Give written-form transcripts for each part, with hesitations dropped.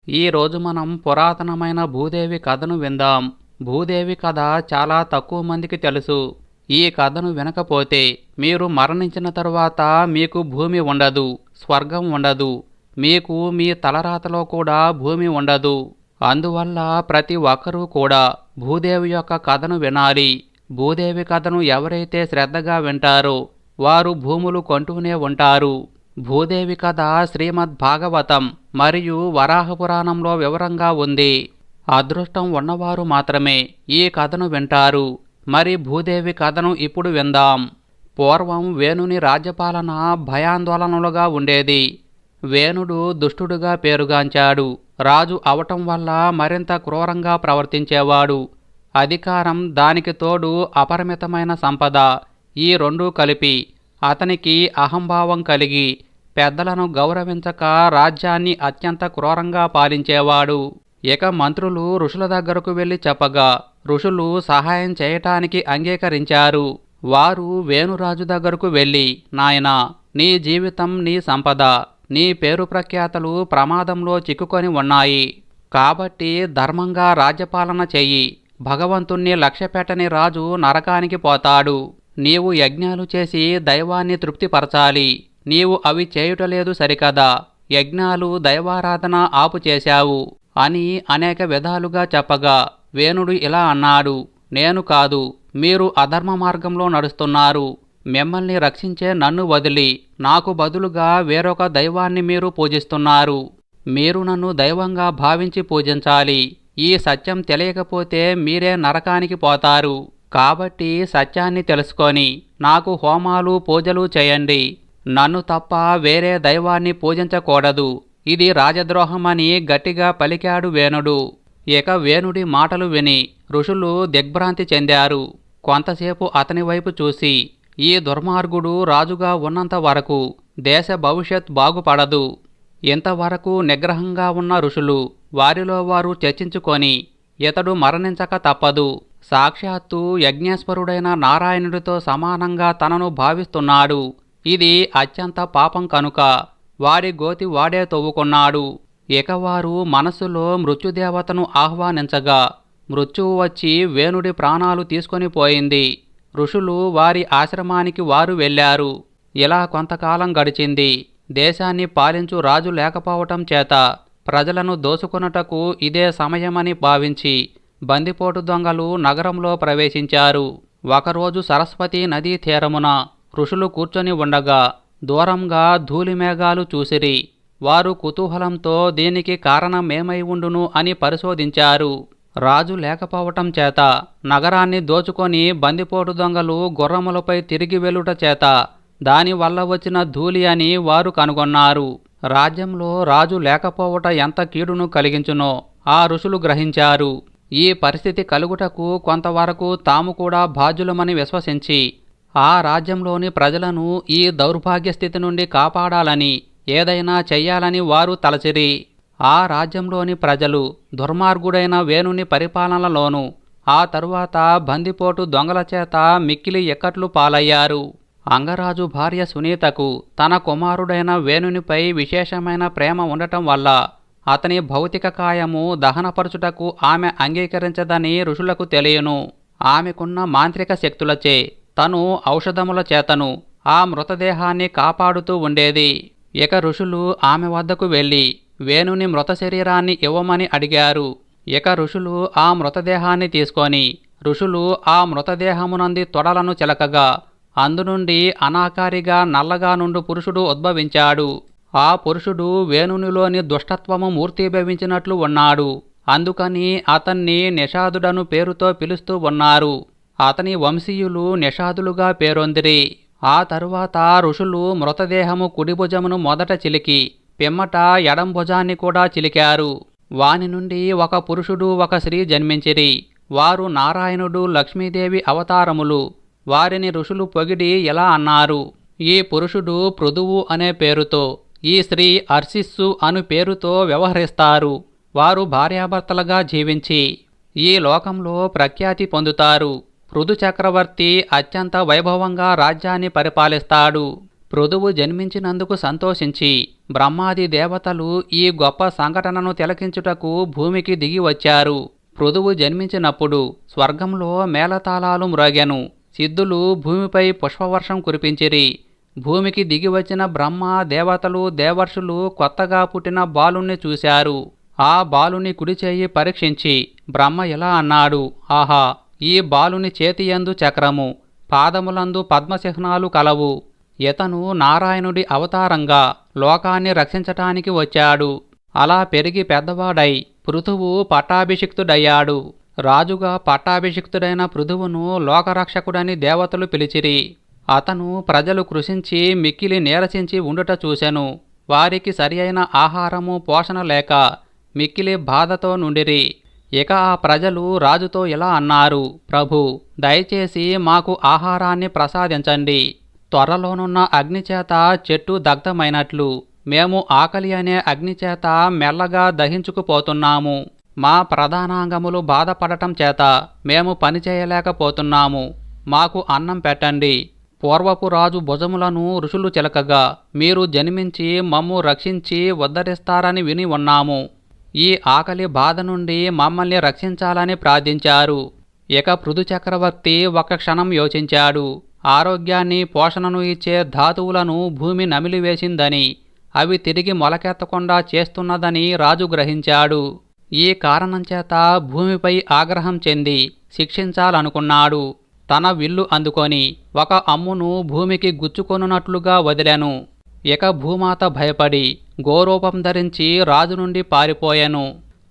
ఈరోజు మనం పురాతనమైన భూదేవి కథను విందాం. భూదేవి కథ చాలా తక్కువ మందికి తెలుసు. ఈ కథను వినకపోతే మీరు మరణించిన తరువాత మీకు భూమి ఉండదు, స్వర్గం ఉండదు, మీకు మీ తలరాతలో కూడా భూమి ఉండదు. అందువల్ల ప్రతి ఒక్కరూ కూడా భూదేవి యొక్క కథను వినాలి. భూదేవి కథను ఎవరైతే శ్రద్ధగా వింటారో వారు భూములు కొంటూనే ఉంటారు. భూదేవి కథ శ్రీమద్ భాగవతం మరియు వరాహ పురాణంలో వివరంగా ఉంది. అదృష్టం ఉన్నవారు మాత్రమే ఈ కథను వింటారు. మరి భూదేవి కథను ఇప్పుడు విందాం. పూర్వం వేణుని రాజ్యపాలన భయాందోళనలుగా ఉండేది. వేణుడు దుష్టుడుగా పేరుగాంచాడు. రాజు అవటం వల్ల మరింత క్రూరంగా ప్రవర్తించేవాడు. అధికారం, దానికి తోడు అపరిమితమైన సంపద, ఈ రెండూ కలిపి అతనికి అహంభావం కలిగి పెద్దలను గౌరవించక రాజ్యాన్ని అత్యంత క్రూరంగా పాలించేవాడు. ఇక మంత్రులు ఋషుల దగ్గరకు వెళ్లి చెప్పగా ఋషులు సహాయం చేయటానికి అంగీకరించారు. వారు వేణురాజు దగ్గరకు వెళ్లి, నాయనా, నీ జీవితం, నీ సంపద, నీ పేరు ప్రఖ్యాతలు ప్రమాదంలో చిక్కుకొని ఉన్నాయి. కాబట్టి ధర్మంగా రాజ్యపాలన చెయ్యి. భగవంతుణ్ణి లక్ష్యపెట్టని రాజు నరకానికి పోతాడు. నీవు యజ్ఞాలు చేసి దైవాన్ని తృప్తిపరచాలి. నీవు అవి చేయుటలేదు సరికదా, యజ్ఞాలు, దైవారాధన ఆపు చేశావు అని అనేక విధాలుగా చెప్పగా వేణుడు ఇలా అన్నాడు, నేను కాదు, మీరు అధర్మ మార్గంలో నడుస్తున్నారు. మిమ్మల్ని రక్షించే నన్ను వదిలి నాకు బదులుగా వేరొక దైవాన్ని మీరు పూజిస్తున్నారు. మీరు నన్ను దైవంగా భావించి పూజించాలి. ఈ సత్యం తెలియకపోతే మీరే నరకానికి పోతారు. కాబట్టి సత్యాన్ని తెలుసుకొని నాకు హోమాలు, పూజలు చేయండి. నన్ను తప్ప వేరే దైవాన్ని పూజించకూడదు. ఇది రాజద్రోహమని గట్టిగా పలికాడు వేణుడు. ఇక వేణుడి మాటలు విని ఋషులు దిగ్భ్రాంతి చెందారు. కొంతసేపు అతని వైపు చూసి, ఈ దుర్మార్గుడు రాజుగా ఉన్నంత వరకు దేశ భవిష్యత్ బాగుపడదు. ఇంతవరకు నిగ్రహంగా ఉన్న ఋషులు వారిలో వారు చర్చించుకొని, ఇతడు మరణించక తప్పదు. సాక్షాత్తు యజ్ఞేశ్వరుడైన నారాయణుడితో సమానంగా తనను భావిస్తున్నాడు. ఇది అత్యంత పాపం కనుక వాడి గోతి వాడే తవ్వుకున్నాడు. ఇక వారు మనస్సులో మృత్యుదేవతను ఆహ్వానించగా మృత్యువు వచ్చి వేణుడి ప్రాణాలు తీసుకొని పోయింది. ఋషులు వారి ఆశ్రమానికి వారు వెళ్ళారు. ఇలా కొంతకాలం గడిచింది. దేశాన్ని పాలించు రాజు లేకపోవటం చేత ప్రజలను దోచుకొనుటకు ఇదే సమయమని భావించి బందిపోటు దొంగలు నగరంలో ప్రవేశించారు. ఒకరోజు సరస్వతీ నదీ తీరమున ఋషులు కూర్చొని ఉండగా దూరంగా ధూళిమేఘాలు చూసిరి. వారు కుతూహలంతో దీనికి కారణమేమై ఉండును అని పరిశోధించారు. రాజు లేకపోవటం చేత నగరాన్ని దోచుకొని బందిపోటు దొంగలు గుర్రములపై తిరిగి వెలుట చేత దానివల్ల వచ్చిన ధూళి అని వారు కనుగొన్నారు. రాజ్యంలో రాజు లేకపోవట ఎంత కీడును కలిగించునో ఆ ఋషులు గ్రహించారు. ఈ పరిస్థితి కలుగుటకు కొంతవరకు తాము కూడా బాధ్యులమని విశ్వసించి ఆ రాజ్యంలోని ప్రజలను ఈ దౌర్భాగ్య స్థితి నుండి కాపాడాలని ఏదైనా చెయ్యాలని వారు తలచిరి. ఆ రాజ్యంలోని ప్రజలు దుర్మార్గుడైన వేణుని పరిపాలనలోనూ ఆ తరువాత బందిపోటు దొంగల చేత మిక్కిలి ఇక్కట్లు పాలయ్యారు. అంగరాజు భార్య సునీతకు తన కుమారుడైన వేణునిపై విశేషమైన ప్రేమ ఉండటం వల్ల అతని భౌతిక కాయము దహనపరచుటకు ఆమె అంగీకరించదని ఋషులకు తెలియను. ఆమెకున్న మాంత్రిక శక్తులచే తను ఔషధముల చేతను ఆ మృతదేహాన్ని కాపాడుతూ ఉండేది. ఇక ఋషులు ఆమె వద్దకు వెళ్ళి వేణుని మృత శరీరాన్ని ఇవ్వమని అడిగారు. ఇక ఋషులు ఆ మృతదేహాన్ని తీసుకొని ఋషులు ఆ మృతదేహమునంది తొడలను చిలకగా అందునుండి అనాకారిగా నల్లగా నుండు పురుషుడు ఉద్భవించాడు. ఆ పురుషుడు వేణునిలోని దుష్టత్వము మూర్తీభవించినట్లు ఉన్నాడు. అందుకని అతన్ని నిషాదుడను పేరుతో పిలుస్తూ ఉన్నారు. అతని వంశీయులు నిషాదులుగా పేరొందిరి. ఆ తరువాత ఋషులు మృతదేహము కుడిభుజమును మొదట చిలికి పిమ్మట ఎడం భుజాన్ని కూడా చిలికారు. వాని నుండి ఒక పురుషుడు, ఒక స్త్రీ జన్మించిరి. వారు నారాయణుడు, లక్ష్మీదేవి అవతారములు. వారిని ఋషులు పొగిడి ఇలా అన్నారు, ఈ పురుషుడు పృథువు అనే పేరుతో, ఈ స్త్రీ అర్సిస్సు అను పేరుతో వ్యవహరిస్తారు. వారు భార్యాభర్తలుగా జీవించి ఈ లోకంలో ప్రఖ్యాతి పొందుతారు. పృథు చక్రవర్తి అత్యంత వైభవంగా రాజ్యాన్ని పరిపాలిస్తాడు. పృథువు జన్మించినందుకు సంతోషించి బ్రహ్మాది దేవతలు ఈ గొప్ప సంఘటనను తిలకించుటకు భూమికి దిగి వచ్చారు. పృథువు జన్మించినప్పుడు స్వర్గంలో మేళతాళాలు మ్రోగెను. సిద్ధులు భూమిపై పుష్పవర్షం కురిపించిరి. భూమికి దిగివచ్చిన బ్రహ్మ, దేవతలు, దేవర్షులు కొత్తగా పుట్టిన బాలుణ్ణి చూశారు. ఆ బాలుని కుడిచేయి పరీక్షించి బ్రహ్మ ఇలా అన్నాడు, ఆహా, ఈ బాలుని చేతియందు చక్రము, పాదములందు పద్మచిహ్నాలు కలవు. ఇతను నారాయణుడి అవతారంగా లోకాన్ని రక్షించటానికి వచ్చాడు. అలా పెరిగి పెద్దవాడై పృథువు పట్టాభిషిక్తుడయ్యాడు. రాజుగా పట్టాభిషిక్తుడైన పృథువును లోకరక్షకుడని దేవతలు పిలిచిరి. అతను ప్రజలు కృషించి మిక్కిలి నీరసించి ఉండుట చూసెను. వారికి సరియైన ఆహారము పోషణ లేక మిక్కిలి బాధతో నుండిరి. ఇక ఆ ప్రజలు రాజుతో ఇలా అన్నారు, ప్రభు, దయచేసి మాకు ఆహారాన్ని ప్రసాదించండి. త్వరలోనున్న అగ్నిచేత చెట్టు దగ్ధమైనట్లు మేము ఆకలి అనే అగ్నిచేత మెల్లగా దహించుకుపోతున్నాము. మా ప్రధానాంగములు బాధపడటం చేత మేము పనిచేయలేకపోతున్నాము. మాకు అన్నం పెట్టండి. పూర్వపు రాజు భుజములను ఋషులు చిలకగా మీరు జన్మించి మమ్ము రక్షించి ఉద్ధరిస్తారని విని ఉన్నాము. ఈ ఆకలి బాధ నుండి మమ్మల్ని రక్షించాలని ప్రార్థించారు. ఇక పృథు చక్రవర్తి ఒక క్షణం యోచించాడు. ఆరోగ్యాన్ని, పోషణను ఇచ్చే ధాతువులను భూమి నమిలివేసిందని, అవి తిరిగి మొలకెత్తకుండా చేస్తున్నదని రాజు గ్రహించాడు. ఈ కారణం చేత భూమిపై ఆగ్రహం చెంది శిక్షించాలనుకున్నాడు. తన విల్లు అందుకొని ఒక అమ్మును భూమికి గుచ్చుకొనున్నట్లుగా వదిలెను. ఇక భూమాత భయపడి గోరూపం ధరించి రాజు నుండి పారిపోయెను.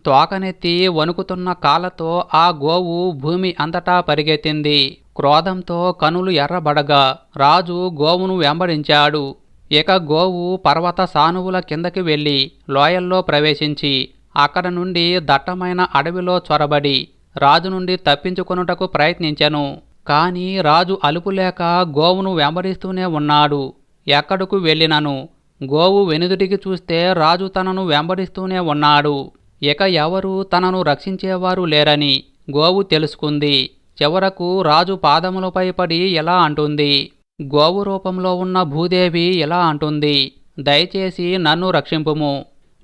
తోకనెత్తి వణుకుతున్న కాళ్ళతో ఆ గోవు భూమి అంతటా పరిగెత్తింది. క్రోధంతో కనులు ఎర్రబడగా రాజు గోవును వెంబడించాడు. ఇక గోవు పర్వత సానువుల కిందకి వెళ్లి లోయల్లో ప్రవేశించి అక్కడ నుండి దట్టమైన అడవిలో చొరబడి రాజు నుండి తప్పించుకొనుటకు ప్రయత్నించెను. కాని రాజు అలుపులేక గోవును వెంబడిస్తూనే ఉన్నాడు. ఎక్కడకు వెళ్ళినను గోవు వెనుదిరిగి చూస్తే రాజు తనను వెంబడిస్తూనే ఉన్నాడు. ఇక ఎవరూ తనను రక్షించేవారు లేరని గోవు తెలుసుకుంది. చివరకు రాజు పాదములపై పడి ఇలా అంటుంది, గోవు రూపంలో ఉన్న భూదేవి ఇలా అంటుంది, దయచేసి నన్ను రక్షింపుము.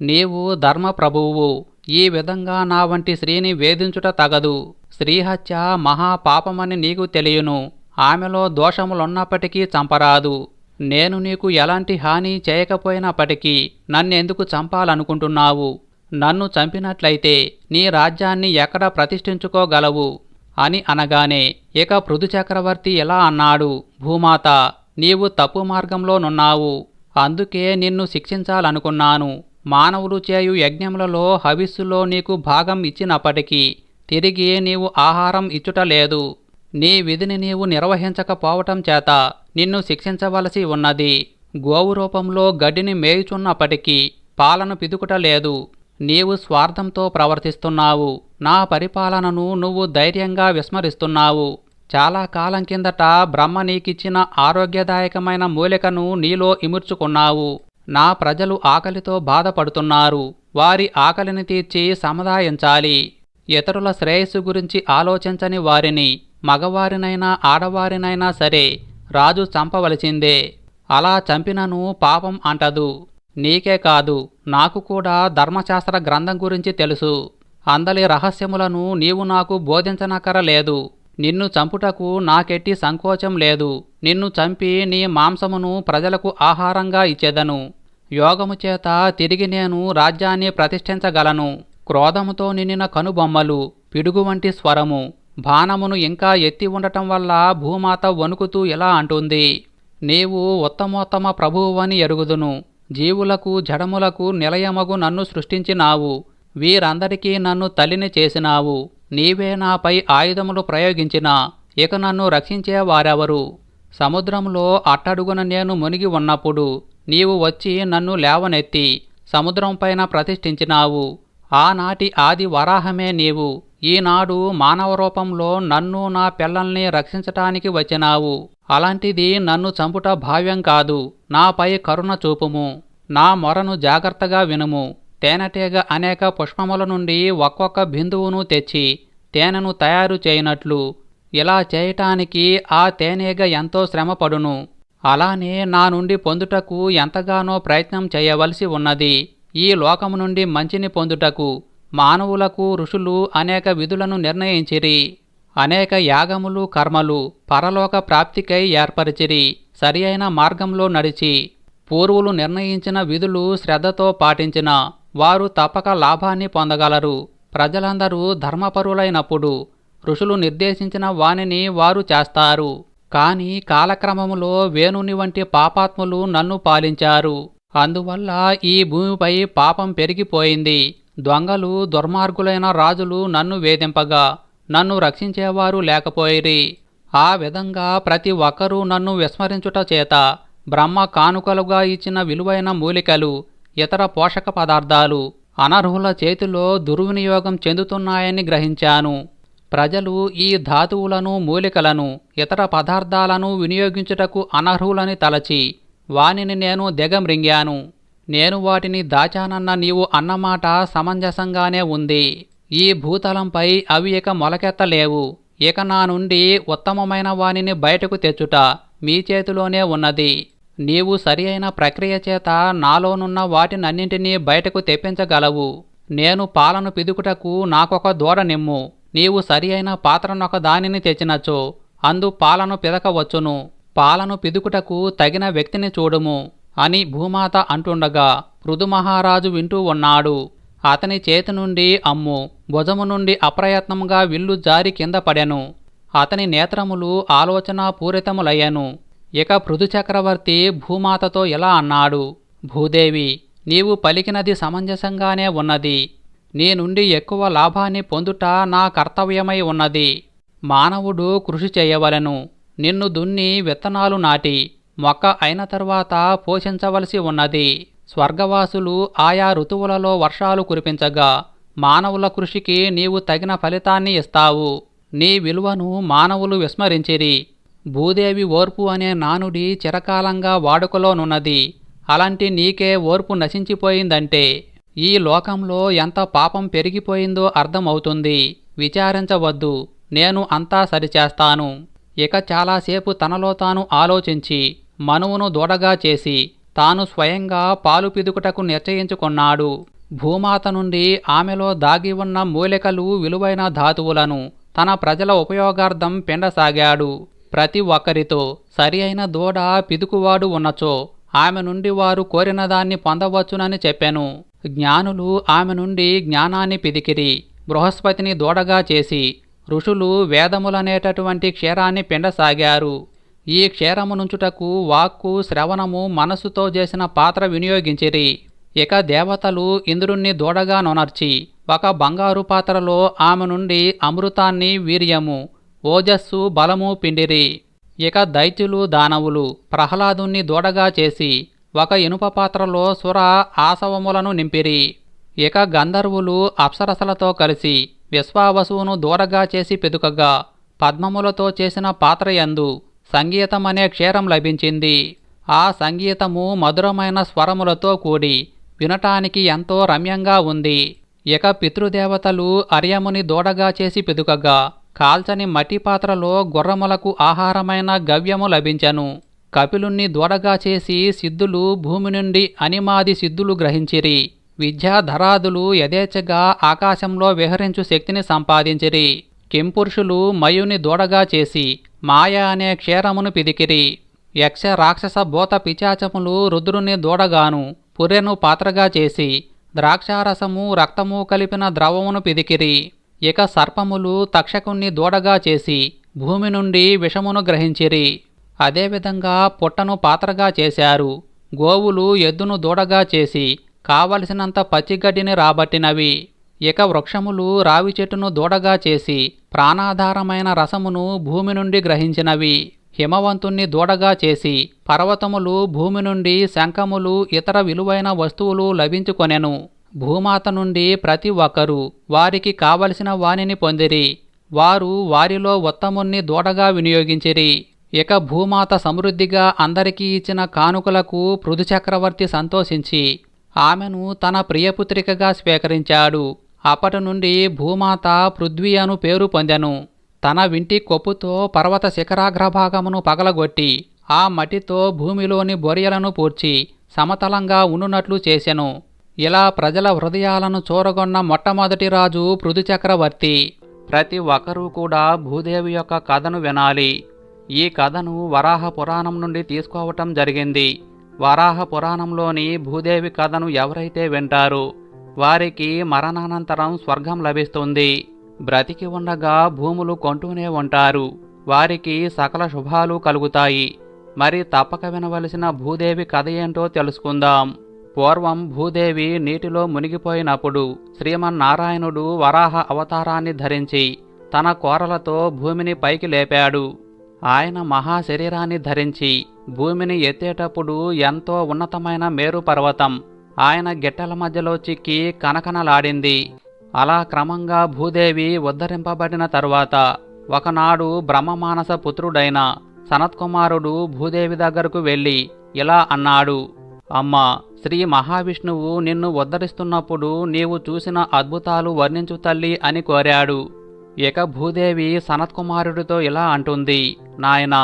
నీవు ధర్మప్రభువు. ఈ విధంగా నా వంటి స్త్రీని వేధించుట తగదు. స్త్రీహత్య మహాపాపమని నీకు తెలియను. ఆమెలో దోషములున్నప్పటికీ చంపరాదు. నేను నీకు ఎలాంటి హాని చేయకపోయినప్పటికీ నన్నెందుకు చంపాలనుకుంటున్నావు? నన్ను చంపినట్లయితే నీ రాజ్యాన్ని ఎక్కడ ప్రతిష్ఠించుకోగలవు అని అనగానే ఇక పృథు చక్రవర్తి ఇలా అన్నాడు, భూమాత, నీవు తప్పు మార్గంలోనున్నావు. అందుకే నిన్ను శిక్షించాలనుకున్నాను. మానవులు చేయు యజ్ఞములలో హవిస్సులో నీకు భాగం ఇచ్చినప్పటికీ తిరిగి నీవు ఆహారం ఇచ్చుటలేదు. నీ విధిని నీవు నిర్వహించకపోవటం చేత నిన్ను శిక్షించవలసి ఉన్నది. గోవు రూపంలో గడ్డిని మేయుచున్నప్పటికీ పాలను పిదుకుటలేదు. నీవు స్వార్థంతో ప్రవర్తిస్తున్నావు. నా పరిపాలనను నువ్వు ధైర్యంగా విస్మరిస్తున్నావు. చాలా కాలం కిందట బ్రహ్మ నీకిచ్చిన ఆరోగ్యదాయకమైన మూలికను నీలో ఇముర్చుకున్నావు. నా ప్రజలు ఆకలితో బాధపడుతున్నారు. వారి ఆకలిని తీర్చి సముదాయించాలి. ఇతరుల శ్రేయస్సు గురించి ఆలోచించని వారిని, మగవారినైనా ఆడవారినైనా సరే రాజు చంపవలసిందే. అలా చంపినను పాపం అంటదు. నీకే కాదు, నాకు కూడా ధర్మశాస్త్ర గ్రంథం గురించి తెలుసు. అందలి రహస్యములను నీవు నాకు బోధించనక్కరలేదు. నిన్ను చంపుటకు నాకెట్టి సంకోచం లేదు. నిన్ను చంపి నీ మాంసమును ప్రజలకు ఆహారంగా ఇచ్చేదను. యోగము చేత తిరిగి నేను రాజ్యాన్ని ప్రతిష్ఠించగలను. క్రోధముతో నిండిన కనుబొమ్మలు, పిడుగు వంటి స్వరము, బాణమును ఇంకా ఎత్తి ఉండటం వల్ల భూమాత వణుకుతూ ఇలా అంటుంది, నీవు ఉత్తమోత్తమ ప్రభువువని ఎరుగుదును. జీవులకు జడములకు నిలయమగు నన్ను సృష్టించినావు. వీరందరికీ నన్ను తల్లిని చేసినావు. నీవే నాపై ఆయుధములు ప్రయోగించినా ఇక నన్ను రక్షించేవారెవరు? సముద్రంలో అట్టడుగున నేను మునిగి ఉన్నప్పుడు నీవు వచ్చి నన్ను లేవనెత్తి సముద్రంపైన ప్రతిష్ఠించినావు. ఆనాటి ఆది వరాహమే నీవు. ఈనాడు మానవ రూపంలో నన్ను నా పిల్లల్ని రక్షించటానికి వచ్చినావు. అలాంటిది నన్ను చంపుట భావ్యం కాదు. నాపై కరుణ చూపుము. నా మొరను జాగ్రత్తగా వినుము. తేనెటీగ అనేక పుష్పముల నుండి ఒక్కొక్క బిందువును తెచ్చి తేనెను తయారు చేయనట్లు ఇలా చేయటానికి ఆ తేనెగ ఎంతో శ్రమపడును. అలానే నా నుండి పొందుటకు ఎంతగానో ప్రయత్నం చేయవలసి ఉన్నది. ఈ లోకము నుండి మంచిని పొందుటకు మానవులకు ఋషులు అనేక విధులను నిర్ణయించిరి. అనేక యాగములు కర్మలు పరలోక ప్రాప్తికై ఏర్పరిచిరి. సరి అయిన మార్గంలో నడిచి పూర్వులు నిర్ణయించిన విధులు శ్రద్ధతో పాటించిన వారు తప్పక లాభాన్ని పొందగలరు. ప్రజలందరూ ధర్మపరులైనప్పుడు ఋషులు నిర్దేశించిన వానిని వారు చేస్తారు. కాని కాలక్రమములో వేణుని వంటి పాపాత్ములు నన్ను పాలించారు. అందువల్ల ఈ భూమిపై పాపం పెరిగిపోయింది. దొంగలు దుర్మార్గులైన రాజులు నన్ను వేధింపగా నన్ను రక్షించేవారు లేకపోయిరి. ఆ విధంగా ప్రతి ఒక్కరూ నన్ను విస్మరించుట చేత బ్రహ్మ కానుకలుగా ఇచ్చిన విలువైన మూలికలు ఇతర పోషక పదార్థాలు అనర్హుల చేతిలో దుర్వినియోగం చెందుతున్నాయని గ్రహించాను. ప్రజలు ఈ ధాతువులను మూలికలను ఇతర పదార్థాలను వినియోగించుటకు అనర్హులని తలచి వానిని నేను దిగమ్రింగాను. నేను వాటిని దాచానన్న నీవు అన్నమాట సమంజసంగానే ఉంది. ఈ భూతలంపై అవి ఇక మొలకెత్తలేవు. ఇక నా నుండి ఉత్తమమైన వానిని బయటకు తెచ్చుట మీ చేతిలోనే ఉన్నది. నీవు సరి అయిన ప్రక్రియ చేత నాలోనున్న వాటినన్నింటినీ బయటకు తెప్పించగలవు. నేను పాలను పిదుకుటకు నాకొక దూడ నిమ్ము. నీవు సరి అయిన పాత్రనొక దానిని తెచ్చినచో అందు పాలను పిదకవచ్చును. పాలను పిదుకుటకు తగిన వ్యక్తిని చూడుము అని భూమాత అంటుండగా పృథుమహారాజు వింటూ ఉన్నాడు. అతని చేతి నుండి అమ్ము భుజము నుండి అప్రయత్నంగా విల్లు జారి కింద పడెను. అతని నేత్రములు ఆలోచనాపూరితములయ్యను. ఇక పృథుచక్రవర్తి భూమాతతో ఇలా అన్నాడు: భూదేవి, నీవు పలికినది సమంజసంగానే ఉన్నది. నీ నుండి ఎక్కువ లాభాన్ని పొందుట నా కర్తవ్యమై ఉన్నది. మానవుడు కృషి చేయవలెను. నిన్ను దున్ని విత్తనాలు నాటి మొక్క అయిన తరువాత పోషించవలసి ఉన్నది. స్వర్గవాసులు ఆయా ఋతువులలో వర్షాలు కురిపించగా మానవుల కృషికి నీవు తగిన ఫలితాన్ని ఇస్తావు. నీ విలువను మానవులు విస్మరించిరి. భూదేవి ఓర్పు అనే నానుడి చిరకాలంగా వాడుకలోనున్నది. అలాంటి నీకే ఓర్పు నశించిపోయిందంటే ఈ లోకంలో ఎంత పాపం పెరిగిపోయిందో అర్థమవుతుంది. విచారించవద్దు, నేను అంతా సరిచేస్తాను. ఇక చాలాసేపు తనలో తాను ఆలోచించి మనువును దూడగా చేసి తాను స్వయంగా పాలు పిదుకుటకు నిశ్చయించుకొన్నాడు. భూమాత నుండి ఆమెలో దాగి ఉన్న మూలికలు విలువైన ధాతువులను తన ప్రజల ఉపయోగార్థం పిండసాగాడు. ప్రతి ఒక్కరితో సరి అయిన దూడ పిదుకువాడు ఉన్నచో ఆమె నుండి వారు కోరిన దాన్ని పొందవచ్చునని చెప్పెను. జ్ఞానులు ఆమె నుండి జ్ఞానాన్ని పిదికిరి. బృహస్పతిని దూడగా చేసి ఋషులు వేదములనేటటువంటి క్షీరాన్ని పిండసాగారు. ఈ క్షీరమునుంచుటకు వాక్కు శ్రవణము మనస్సుతో చేసిన పాత్ర వినియోగించిరి. ఇక దేవతలు ఇంద్రుణ్ణి దూడగా నొనర్చి ఒక బంగారు పాత్రలో ఆమె నుండి అమృతాన్ని వీర్యము ఓజస్సు బలము పిండిరి. ఇక దైత్యులు దానవులు ప్రహ్లాదుణ్ణి దూడగా చేసి ఒక ఇనుప పాత్రలో సుర ఆసవములను నింపిరి. ఇక గంధర్వులు అప్సరసలతో కలిసి విశ్వావసువును దూడగా చేసి పెదుకగా పద్మములతో చేసిన పాత్రయందు సంగీతమనే క్షీరం లభించింది. ఆ సంగీతము మధురమైన స్వరములతో కూడి వినటానికి ఎంతో రమ్యంగా ఉంది. ఇక పితృదేవతలు అర్యముని దూడగా చేసి పెదుకగా కాల్చని మట్టి పాత్రలో గుర్రములకు ఆహారమైన గవ్యము లభించెను. కపిలుణ్ణి దూడగా చేసి సిద్ధులు భూమి నుండి అనిమాది సిద్ధులు గ్రహించిరి. విద్యాధరాదులు యథేచ్ఛగా ఆకాశంలో విహరించు శక్తిని సంపాదించిరి. కింపురుషులు మయుని దూడగా చేసి మాయ అనే క్షీరమును పిదికిరి. యక్ష రాక్షస భూత పిచాచములు రుద్రుని దూడగాను పుర్రెను పాత్రగా చేసి ద్రాక్షారసము రక్తము కలిపిన ద్రవమును పిదికిరి. ఇక సర్పములు తక్షకుణ్ణి దూడగా చేసి భూమి నుండి విషమును గ్రహించిరి. అదేవిధంగా పుట్టను పాత్రగా చేశారు. గోవులు ఎద్దును దూడగా చేసి కావలసినంత పచ్చిగడ్డిని రాబట్టినవి. ఇక వృక్షములు రావి చెట్టును దూడగా చేసి ప్రాణాధారమైన రసమును భూమి నుండి గ్రహించినవి. హిమవంతుణ్ణి దూడగా చేసి పర్వతములు భూమి నుండి శంఖములు ఇతర విలువైన వస్తువులు లభించుకొనెను. భూమాత నుండి ప్రతి ఒక్కరూ వారికి కావలసిన వానిని పొందిరి. వారు వారిలో ఉత్తముణ్ణి దూడగా వినియోగించిరి. ఇక భూమాత సమృద్ధిగా అందరికీ ఇచ్చిన కానుకలకు పృథుచక్రవర్తి సంతోషించి ఆమెను తన ప్రియపుత్రికగా స్వీకరించాడు. అప్పటి నుండి భూమాత పృథ్వీ అను పేరు పొందెను. తన వింటి కొప్పుతో పర్వత శిఖరాగ్రభాగమును పగలగొట్టి ఆ మట్టితో భూమిలోని బొరియలను పూడ్చి సమతలంగా ఉండునట్లు చేసెను. ఇలా ప్రజల హృదయాలను చూరగొన్న మొట్టమొదటి రాజు పృథుచక్రవర్తి. ప్రతి ఒక్కరూ కూడా భూదేవి యొక్క కథను వినాలి. ఈ కథను వరాహ పురాణం నుండి తీసుకోవటం జరిగింది. వరాహ పురాణంలోని భూదేవి కథను ఎవరైతే వింటారో వారికి మరణానంతరం స్వర్గం లభిస్తుంది. బ్రతికి ఉండగా భూములు కొంటూనే ఉంటారు. వారికి సకల శుభాలు కలుగుతాయి. మరి తప్పక వినవలసిన భూదేవి కథ ఏంటో తెలుసుకుందాం. పూర్వం భూదేవి నీటిలో మునిగిపోయినప్పుడు శ్రీమన్నారాయణుడు వరాహ అవతారాన్ని ధరించి తన కోరలతో భూమిని పైకి లేపాడు. ఆయన మహాశరీరాన్ని ధరించి భూమిని ఎత్తేటప్పుడు ఎంతో ఉన్నతమైన మేరు పర్వతం ఆయన గిట్టల మధ్యలో చిక్కి కనకనలాడింది. అలా క్రమంగా భూదేవి ఉద్ధరింపబడిన తరువాత ఒకనాడు బ్రహ్మమానస పుత్రుడైన సనత్కుమారుడు భూదేవి దగ్గరకు వెళ్ళి ఇలా అన్నాడు. అమ్మా, శ్రీ మహావిష్ణువు నిన్ను ఉద్ధరిస్తున్నప్పుడు నీవు చూసిన అద్భుతాలు వర్ణించు తల్లి అని కోరాడు. ఇక భూదేవి సనత్కుమారుడితో ఇలా అంటుంది. నాయనా,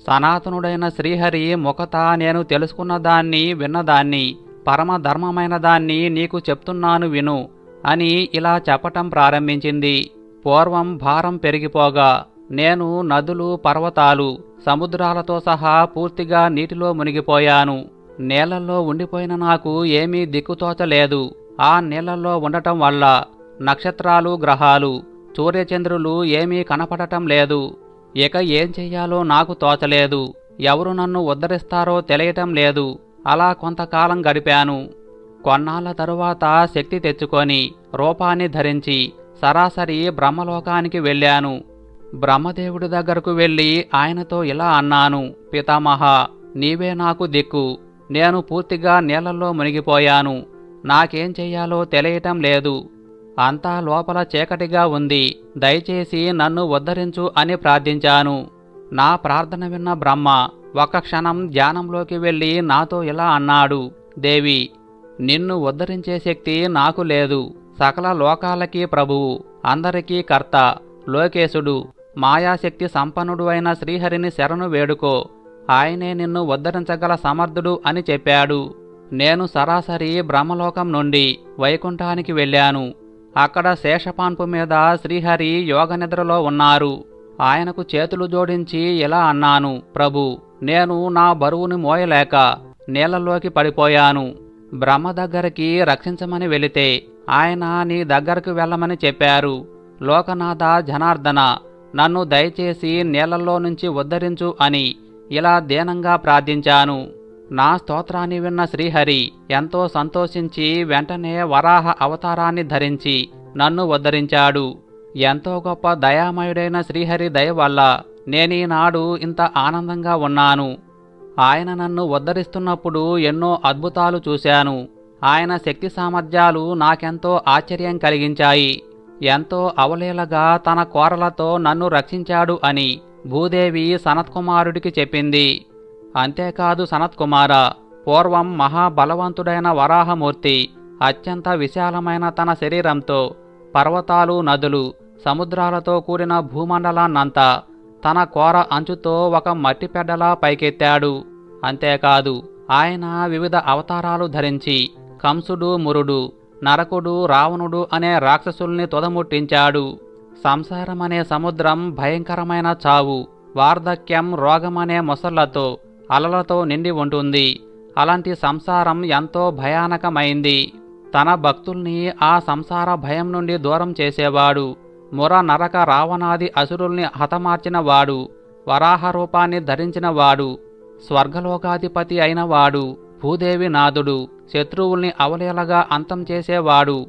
సనాతనుడైన శ్రీహరి ముఖత నేను తెలుసుకున్న దాన్ని విన్నదాన్ని పరమధర్మమైన దాన్ని నీకు చెప్తున్నాను విను అని ఇలా చెప్పటం ప్రారంభించింది. పూర్వం భారం పెరిగిపోగా నేను నదులు, పర్వతాలు, సముద్రాలతో సహా పూర్తిగా నీటిలో మునిగిపోయాను. నీళ్లలో ఉండిపోయిన నాకు ఏమీ దిక్కుతోచలేదు. ఆ నీళ్లలో ఉండటం వల్ల నక్షత్రాలు, గ్రహాలు, సూర్యచంద్రులు ఏమీ కనపడటం లేదు. ఇక ఏం చెయ్యాలో నాకు తోచలేదు. ఎవరు నన్ను ఉద్ధరిస్తారో తెలియటం లేదు. అలా కొంతకాలం గడిపాను. కొన్నాళ్ల తరువాత శక్తి తెచ్చుకొని రూపాన్ని ధరించి సరాసరి బ్రహ్మలోకానికి వెళ్ళాను. బ్రహ్మదేవుడి దగ్గరకు వెళ్ళి ఆయనతో ఇలా అన్నాను. పితామహ, నీవే నాకు దిక్కు. నేను పూర్తిగా నీళ్లలో మునిగిపోయాను. నాకేం చెయ్యాలో తెలియటం లేదు. అంతా లోపల చీకటిగా ఉంది. దయచేసి నన్ను ఉద్ధరించు అని ప్రార్థించాను. నా ప్రార్థన విన్న బ్రహ్మ ఒక క్షణం ధ్యానంలోకి వెళ్ళి నాతో ఇలా అన్నాడు. దేవి, నిన్ను ఉద్ధరించే శక్తి నాకు లేదు. సకల లోకాలకి ప్రభువు, అందరికీ కర్త, లోకేశుడు, మాయాశక్తి సంపన్నుడు అయిన శ్రీహరిని శరణు వేడుకో. ఆయనే నిన్ను ఉద్ధరించగల సమర్థుడు అని చెప్పాడు. నేను సరాసరి బ్రహ్మలోకం నుండి వైకుంఠానికి వెళ్ళాను. అక్కడ శేషపాన్పు మీద శ్రీహరి యోగనిద్రలో ఉన్నారు. ఆయనకు చేతులు జోడించి ఇలా అన్నాను. ప్రభు, నేను నా బరువుని మోయలేక నీళ్లలోకి పడిపోయాను. బ్రహ్మ దగ్గరికి రక్షించమని వెళితే ఆయన నీ దగ్గరకు వెళ్ళమని చెప్పారు. లోకనాథ జనార్దన, నన్ను దయచేసి నీళ్లలో నుంచి ఉద్ధరించు అని ఇలా దీనంగా ప్రార్థించాను. నా స్తోత్రాన్ని విన్న శ్రీహరి ఎంతో సంతోషించి వెంటనే వరాహ అవతారాన్ని ధరించి నన్ను ఉద్ధరించాడు. ఎంతో గొప్ప దయామయుడైన శ్రీహరి దయ వల్ల నేనీనాడు ఇంత ఆనందంగా ఉన్నాను. ఆయన నన్ను ఉద్ధరిస్తున్నప్పుడు ఎన్నో అద్భుతాలు చూశాను. ఆయన శక్తి సామర్థ్యాలు నాకెంతో ఆశ్చర్యం కలిగించాయి. ఎంతో అవలీలగా తన కోరలతో నన్ను రక్షించాడు అని భూదేవి సనత్కుమారుడికి చెప్పింది. అంతేకాదు సనత్కుమార, పూర్వం మహాబలవంతుడైన వరాహమూర్తి అత్యంత విశాలమైన తన శరీరంతో పర్వతాలు, నదులు, సముద్రాలతో కూడిన భూమండలాన్నంతా తన కోర అంచుతో ఒక మట్టిపెడ్డలా పైకెత్తాడు. అంతేకాదు ఆయన వివిధ అవతారాలు ధరించి కంసుడు, మురుడు, నరకుడు, రావణుడు అనే రాక్షసుల్ని తుదముట్టించాడు. సంసారమనే సముద్రం భయంకరమైన చావు, వార్ధక్యం, రోగమనే మొసళ్లతో, అలలతో నిండి ఉంటుంది. అలాంటి సంసారం ఎంతో భయానకమైంది. తన భక్తుల్ని ఆ సంసార భయం నుండి దూరం చేసేవాడు. ముర, నరక, రావణాది అసురుల్ని హతమార్చినవాడు, వరాహ రూపాన్ని ధరించినవాడు, స్వర్గలోకాధిపతి అయినవాడు, భూదేవి నాథుడు, శత్రువుల్ని అవలీలగా అంతం చేసేవాడు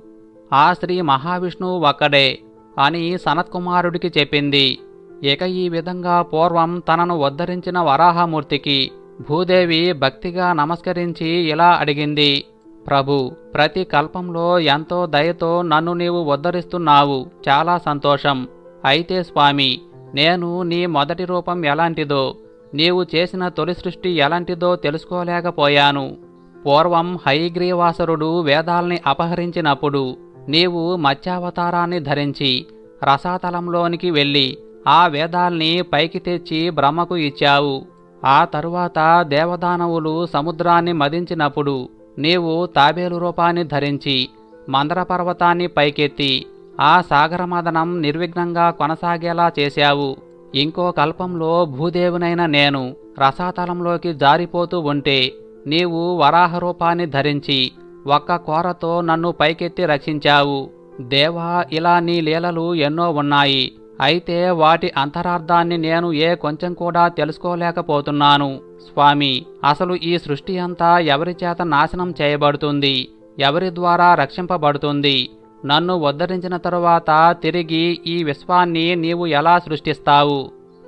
ఆ శ్రీ మహావిష్ణువు ఒక్కడే అని సనత్కుమారుడికి చెప్పింది. ఇక ఈ విధంగా పూర్వం తనను ఉద్ధరించిన వరాహమూర్తికి భూదేవి భక్తిగా నమస్కరించి ఇలా అడిగింది. ప్రభు, ప్రతి కల్పంలో ఎంతో దయతో నన్ను నీవు ఉద్ధరిస్తున్నావు. చాలా సంతోషం. అయితే స్వామి, నేను నీ మొదటి రూపం ఎలాంటిదో, నీవు చేసిన తొలి సృష్టి ఎలాంటిదో తెలుసుకోలేకపోయాను. పూర్వం హయగ్రీవాసురుడు వేదాల్ని అపహరించినప్పుడు నీవు మత్స్యావతారాన్ని ధరించి రసాతలంలోనికి వెళ్ళి ఆ వేదాల్ని పైకి తెచ్చి బ్రహ్మకు ఇచ్చావు. ఆ తరువాత దేవదానవులు సముద్రాన్ని మదించినప్పుడు నీవు తాబేలు రూపాన్ని ధరించి మందర పర్వతాన్ని పైకెత్తి ఆ సాగరమదనం నిర్విఘ్నంగా కొనసాగేలా చేశావు. ఇంకో కల్పంలో భూదేవునైన నేను రసాతలంలోకి జారిపోతూ ఉంటే నీవు వరాహ రూపాన్ని ధరించి ఒక్క కోరతో నన్ను పైకెత్తి రక్షించావు. దేవా, ఇలా నీ లీలలు ఎన్నో ఉన్నాయి. అయితే వాటి అంతరార్థాన్ని నేను కొంచెం కూడా తెలుసుకోలేకపోతున్నాను. స్వామి, అసలు ఈ సృష్టి అంతా ఎవరి చేత నాశనం చేయబడుతుంది? ఎవరి ద్వారా రక్షింపబడుతుంది? నన్ను ఉద్ధరించిన తరువాత తిరిగి ఈ విశ్వాన్ని నీవు ఎలా సృష్టిస్తావు?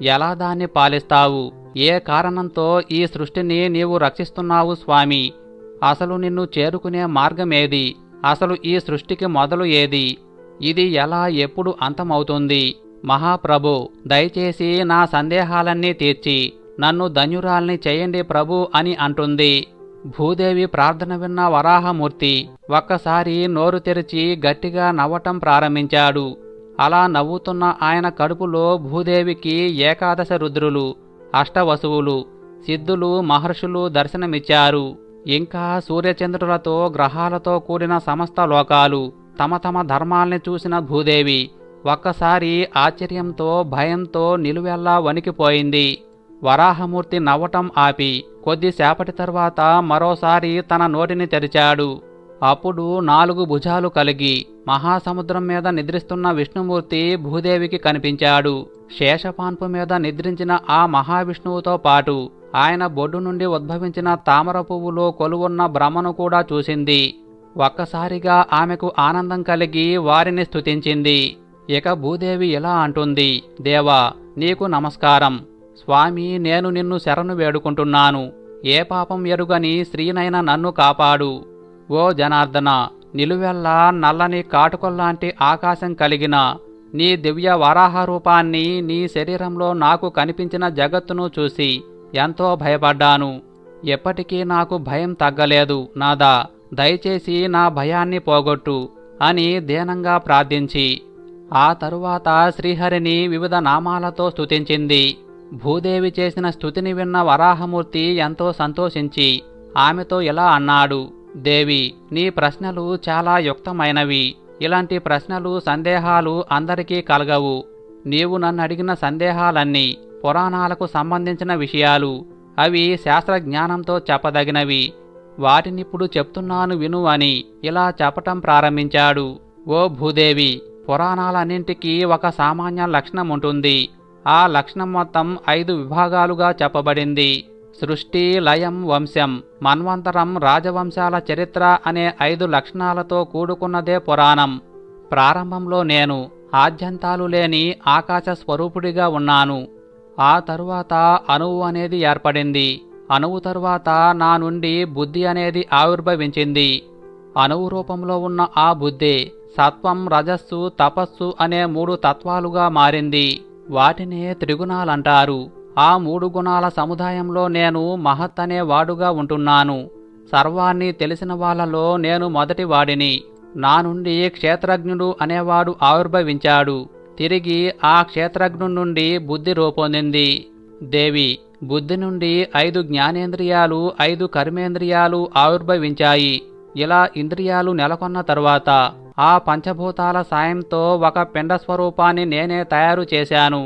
ఎలా దాన్ని పాలిస్తావు? ఏ కారణంతో ఈ సృష్టిని నీవు రక్షిస్తున్నావు స్వామి? అసలు నిన్ను చేరుకునే మార్గమేది? అసలు ఈ సృష్టికి మొదలు ఏది? ఇది ఎలా ఎప్పుడు అంతమవుతుంది? మహాప్రభు, దయచేసి నా సందేహాలన్నీ తీర్చి నన్ను ధన్యురాల్ని చేయండి ప్రభు అని అంటుంది. భూదేవి ప్రార్థన విన్న వరాహమూర్తి ఒక్కసారి నోరు తెరిచి గట్టిగా నవ్వటం ప్రారంభించాడు. అలా నవ్వుతున్న ఆయన కడుపులో భూదేవికి ఏకాదశ రుద్రులు, అష్టవసువులు, సిద్ధులు, మహర్షులు దర్శనమిచ్చారు. ఇంకా సూర్యచంద్రులతో గ్రహాలతో కూడిన సమస్త లోకాలు తమ తమ ధర్మాల్ని చూసిన భూదేవి ఒక్కసారి ఆశ్చర్యంతో భయంతో నిలువెల్లా వణికిపోయింది. వరాహమూర్తి నవ్వటం ఆపి కొద్దిసేపటి తర్వాత మరోసారి తన నోటిని తెరిచాడు. అప్పుడు 4 భుజాలు కలిగి మహాసముద్రం మీద నిద్రిస్తున్న విష్ణుమూర్తి భూదేవికి కనిపించాడు. శేషపాన్పు మీద నిద్రించిన ఆ మహావిష్ణువుతో పాటు ఆయన బొడ్డు నుండి ఉద్భవించిన తామర పువ్వులో కొలువున్న బ్రహ్మను కూడా చూసింది. ఒక్కసారిగా ఆమెకు ఆనందం కలిగి వారిని స్తుతించింది. ఇక భూదేవి ఇలా అంటుంది: దేవా, నీకు నమస్కారం. స్వామి, నేను నిన్ను శరణు వేడుకుంటున్నాను. ఏ పాపం ఎరుగని స్త్రీనైన నన్ను కాపాడు. ఓ జనార్దన, నిలువెల్లా నల్లని కాటుకొల్లాంటి ఆకాశం కలిగిన నీ దివ్య వరాహ రూపాన్ని, నీ శరీరంలో నాకు కనిపించిన జగత్తును చూసి ఎంతో భయపడ్డాను. ఎప్పటికీ నాకు భయం తగ్గలేదు. నాదా, దయచేసి నా భయాన్ని పోగొట్టు అని దీనంగా ప్రార్థించి ఆ తరువాత శ్రీహరిని వివిధ నామాలతో స్తుతించింది. భూదేవి చేసిన స్తుతిని విన్న వరాహమూర్తి ఎంతో సంతోషించి ఆమెతో ఇలా అన్నాడు: దేవి, నీ ప్రశ్నలు చాలా యుక్తమైనవి. ఇలాంటి ప్రశ్నలు, సందేహాలు అందరికీ కలగవు. నీవు నన్ను అడిగిన సందేహాలన్నీ పురాణాలకు సంబంధించిన విషయాలు. అవి శాస్త్రజ్ఞానంతో చెప్పదగినవి. వాటినిప్పుడు చెప్తున్నాను విను అని ఇలా చెప్పటం ప్రారంభించాడు. ఓ భూదేవి, పురాణాలన్నింటికీ ఒక సామాన్య లక్షణం ఉంటుంది. ఆ లక్షణం మొత్తం 5 విభాగాలుగా చెప్పబడింది. సృష్టి, లయం, వంశం, మన్వంతరం, రాజవంశాల చరిత్ర అనే 5 లక్షణాలతో కూడుకున్నదే పురాణం. ప్రారంభంలో నేను ఆద్యంతాలు లేని ఆకాశ స్వరూపుడిగా ఉన్నాను. ఆ తరువాత అణువు అనేది ఏర్పడింది. అణువు తరువాత నా నుండి బుద్ధి అనేది ఆవిర్భవించింది. అణువు రూపంలో ఉన్న ఆ బుద్ధి సత్వం, రజస్సు, తపస్సు అనే 3 తత్వాలుగా మారింది. వాటినే త్రిగుణాలంటారు. ఆ 3 గుణాల సముదాయంలో నేను మహత్ అనే వాడుగా ఉంటున్నాను. సర్వాన్ని తెలిసిన వాళ్ళలో నేను మొదటి వాడిని. నా నుండి క్షేత్రజ్ఞుడు అనేవాడు ఆవిర్భవించాడు. తిరిగి ఆ క్షేత్రజ్ఞుడి నుండి బుద్ధి రూపొందింది. దేవి, బుద్ధి నుండి 5 జ్ఞానేంద్రియాలు, 5 కర్మేంద్రియాలు ఆవిర్భవించాయి. ఇలా ఇంద్రియాలు నెలకొన్న తరువాత ఆ పంచభూతాల సాయంతో ఒక పిండ స్వరూపాన్ని నేనే తయారు చేశాను.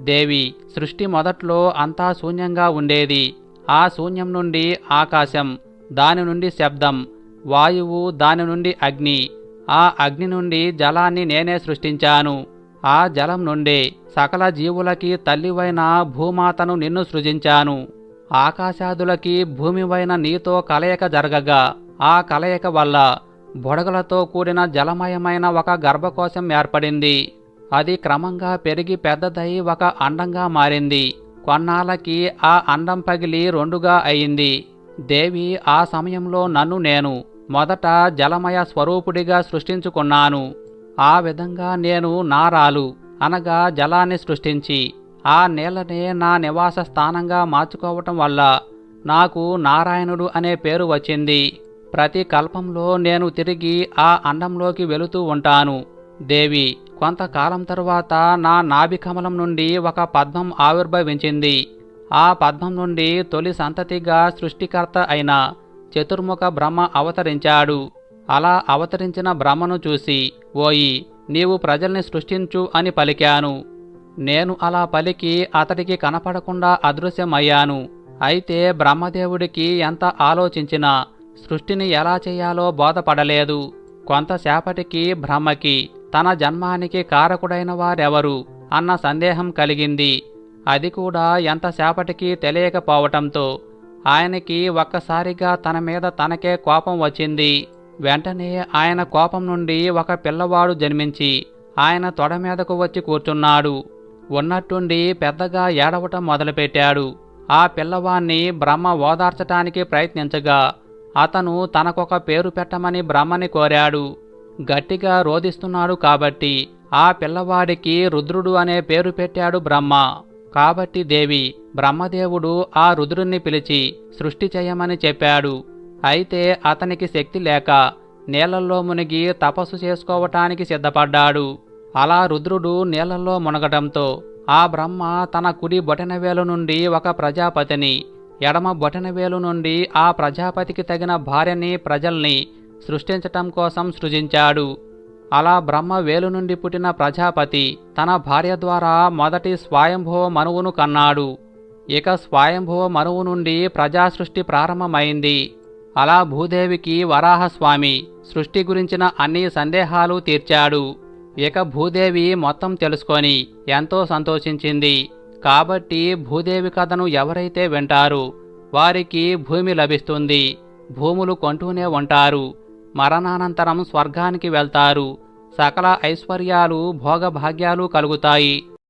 దేవి, సృష్టి మొదట్లో అంతా శూన్యంగా ఉండేది. ఆ శూన్యం నుండి ఆకాశం, దాని నుండి శబ్దం, వాయువు, దాని నుండి అగ్ని, ఆ అగ్ని నుండి జలాన్ని నేనే సృష్టించాను. ఆ జలం నుండే సకల జీవులకి తల్లివైన భూమాతను నిన్ను సృజించాను. ఆకాశాదులకి భూమివైన నీతో కలయిక జరగగా ఆ కలయిక వల్ల బొడగలతో కూడిన జలమయమైన ఒక గర్భకోశం ఏర్పడింది. అది క్రమంగా పెరిగి పెద్దదై ఒక అండంగా మారింది. కొన్నాళ్ళకి ఆ అండం పగిలి 2గా అయింది. దేవి, ఆ సమయంలో నన్ను నేను మొదట జలమయ స్వరూపుడిగా సృష్టించుకున్నాను. ఆ విధంగా నేను నారాలు అనగా జలాన్ని సృష్టించి ఆ నీళ్లనే నా నివాస స్థానంగా మార్చుకోవటం వల్ల నాకు నారాయణుడు అనే పేరు వచ్చింది. ప్రతి కల్పంలో నేను తిరిగి ఆ అండంలోకి వెళుతూ ఉంటాను. దేవి, కొంతకాలం తరువాత నా నాభికమలం నుండి ఒక పద్మం ఆవిర్భవించింది. ఆ పద్మం నుండి తొలి సంతతిగా సృష్టికర్త అయిన చతుర్ముఖ బ్రహ్మ అవతరించాడు. అలా అవతరించిన బ్రహ్మను చూసి, ఓయి, నీవు ప్రజల్ని సృష్టించు అని పలికాను. నేను అలా పలికి అతడికి కనపడకుండా అదృశ్యమయ్యాను. అయితే బ్రహ్మదేవుడికి ఎంత ఆలోచించినా సృష్టిని ఎలా చేయాలో బోధపడలేదు. కొంతసేపటికి బ్రహ్మకి తన జన్మానికి కారకుడైన వారెవరు అన్న సందేహం కలిగింది. అది కూడా ఎంతసేపటికి తెలియకపోవటంతో ఆయనకి ఒక్కసారిగా తన మీద తనకే కోపం వచ్చింది. వెంటనే ఆయన కోపం నుండి ఒక పిల్లవాడు జన్మించి ఆయన తొడ మీదకు వచ్చి కూర్చున్నాడు. ఉన్నట్టుండి పెద్దగా ఏడవటం మొదలుపెట్టాడు. ఆ పిల్లవాణ్ణి బ్రహ్మ ఓదార్చటానికి ప్రయత్నించగా అతను తనకొక పేరు పెట్టమని బ్రహ్మని కోరాడు. గట్టిగా రోదిస్తున్నాడు కాబట్టి ఆ పిల్లవాడికి రుద్రుడు అనే పేరు పెట్టాడు బ్రహ్మ. కాబట్టి దేవి బ్రహ్మదేవుడు ఆ రుద్రుణ్ణి పిలిచి సృష్టి చేయమని చెప్పాడు. అయితే అతనికి శక్తి లేక నీళ్లల్లో మునిగి తపస్సు చేసుకోవటానికి సిద్ధపడ్డాడు. అలా రుద్రుడు నీళ్లలో మునగటంతో ఆ బ్రహ్మ తన కుడి బొటనవేలు నుండి ఒక ప్రజాపతిని, ఎడమ బొటనవేలు నుండి ఆ ప్రజాపతికి తగిన భార్యని, ప్రజల్ని సృష్టించటం కోసం సృజించాడు. అలా బ్రహ్మ వేలు నుండి పుట్టిన ప్రజాపతి తన భార్య ద్వారా మొదటి స్వయంభువ మనువును కన్నాడు. ఇక స్వయంభువ మనువు నుండి ప్రజాసృష్టి ప్రారంభమైంది. అలా భూదేవికి వరాహస్వామి సృష్టి గురించిన అన్ని సందేహాలు తీర్చాడు. ఇక భూదేవి మొత్తం తెలుసుకొని ఎంతో సంతోషించింది. కాబట్టి భూదేవి కథను ఎవరైతే వింటారో వారికి భూమి లభిస్తుంది. భూములు కొంటూనే ఉంటారు. మరణానంతరం స్వర్గానికి వెళ్తారు. సకల ఐశ్వర్యాలు, భోగభాగ్యాలు కలుగుతాయి.